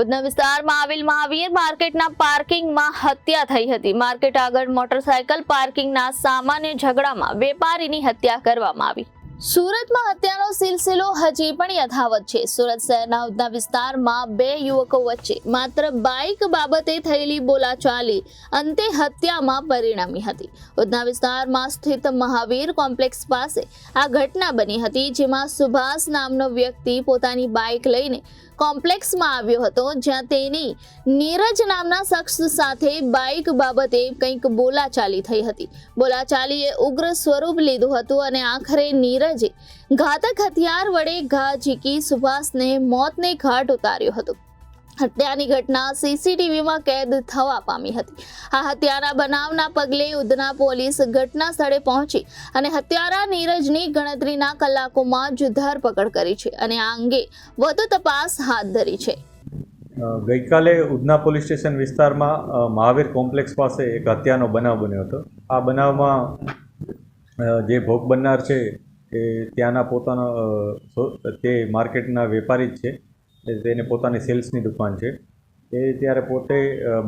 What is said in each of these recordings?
ઉધના વિસ્તારમાં આવેલ મહાવીર માર્કેટના પાર્કિંગમાં હત્યા થઈ હતી। માર્કેટ આગળ મોટરસાયકલ પાર્કિંગના સામાન્ય ઝઘડામાં વેપારીની હત્યા કરવામાં આવી। સુરતમાં હત્યાનો સિલસિલો હજી પણ યથાવત છે। સુરત શહેરના ઉધના વિસ્તારમાં બે યુવકો વચ્ચે માત્ર બાઇક બાબતે થયેલી બોલાચાલી અંતે હત્યામાં પરિણમી હતી। ઉધના વિસ્તારમાં સ્થિત મહાવીર કોમ્પ્લેક્સ પાસે આ ઘટના બની હતી, જેમાં સુભાષ નામનો વ્યક્તિ પોતાની બાઇક લઈને કોમ્પ્લેક્સમાં આવ્યો હતો, જ્યાં તેની નીરજ નામના શખ્સ સાથે બાઇક બાબતે કંઈક બોલાચાલી થઈ હતી। બોલાચાલીએ ઉગ્ર સ્વરૂપ લીધું હતું અને આખરે નીરજે ઘાતક હથિયાર વડે ઘા ઝીકી સુભાષને મોતને ઘાટ ઉતાર્યો હતો। હત્યાની ઘટના સીસીટીવીમાં કેદ થવા પામી હતી। આ હત્યાના બનાવના પગલે ઉધના પોલીસ ઘટના સ્થળે પહોંચી અને હત્યારા નીરજની ગણતરીના કલાકોમાં જ ધરપકડ કરી છે અને આ અંગે વધુ તપાસ હાથ ધરી છે। ગઈકાલે ઉધના પોલીસ સ્ટેશન વિસ્તારમાં મહાવીર કોમ્પ્લેક્સ પાસે એક હત્યાનો બનાવ બન્યો હતો। આ બનાવમાં જે ભોગ બનનાર છે એ ત્યાંના પોતાનો તે માર્કેટના વેપારી જ છે। તેને પોતાની સેલ્સની દુકાન છે। એ ત્યારે પોતે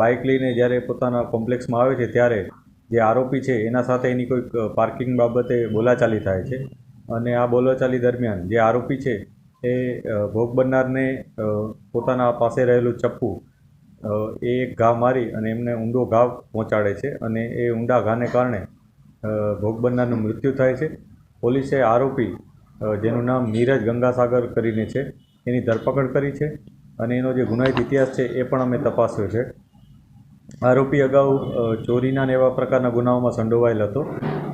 બાઇક લઈને જ્યારે પોતાના કોમ્પ્લેક્સમાં આવે છે ત્યારે જે આરોપી છે એના સાથે એની કોઈક પાર્કિંગ બાબતે બોલાચાલી થાય છે અને આ બોલાચાલી દરમિયાન જે આરોપી છે એ ભોગ બનનારને પોતાના પાસે રહેલું ચપ્પુ એ એક ઘા મારી અને એમને ઊંડો ઘા પહોંચાડે છે અને એ ઊંડા ઘાને કારણે ભોગ બનનારનું મૃત્યુ થાય છે। પોલીસે આરોપી જેનું નામ નીરજ ગંગાસાગર કરીને છે એની ધરપકડ કરી છે અને એનો જે ગુનાહિત ઇતિહાસ છે એ પણ અમે તપાસ્યો છે। આરોપી અગાઉ ચોરીના ને એવા પ્રકારના ગુનાઓમાં સંડોવાયેલ હતો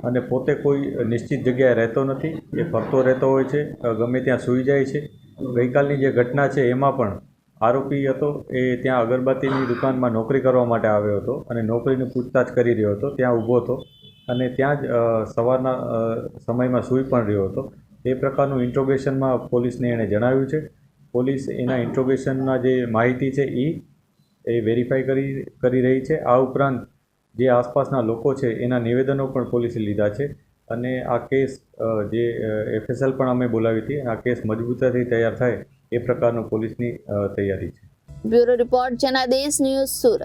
અને પોતે કોઈ નિશ્ચિત જગ્યાએ રહેતો નથી, એ ફરતો રહેતો હોય છે, ગમે ત્યાં સૂઈ જાય છે। ગઈકાલની જે ઘટના છે એમાં પણ આરોપી હતો એ ત્યાં અગરબત્તીની દુકાનમાં નોકરી કરવા માટે આવ્યો હતો અને નોકરીની પૂછતાછ કરી રહ્યો હતો, ત્યાં ઊભો હતો અને ત્યાં જ સવારના સમયમાં સૂઈ પણ રહ્યો હતો। એ પ્રકારનું ઇન્ટ્રોગેશનમાં પોલીસને એણે જણાવ્યું છે। પોલીસ એના ઇન્ટ્રોગેશનના જે માહિતી છે એ વેરીફાઈ કરી રહી છે। આ ઉપરાંત જે આસપાસના લોકો છે એના નિવેદનો પણ પોલીસે લીધા છે અને આ કેસ જે FSL પણ અમે બોલાવી હતી, આ કેસ મજબૂતાથી તૈયાર થાય એ પ્રકારનું પોલીસની તૈયારી છે। Bureau report Janadesh news Surat.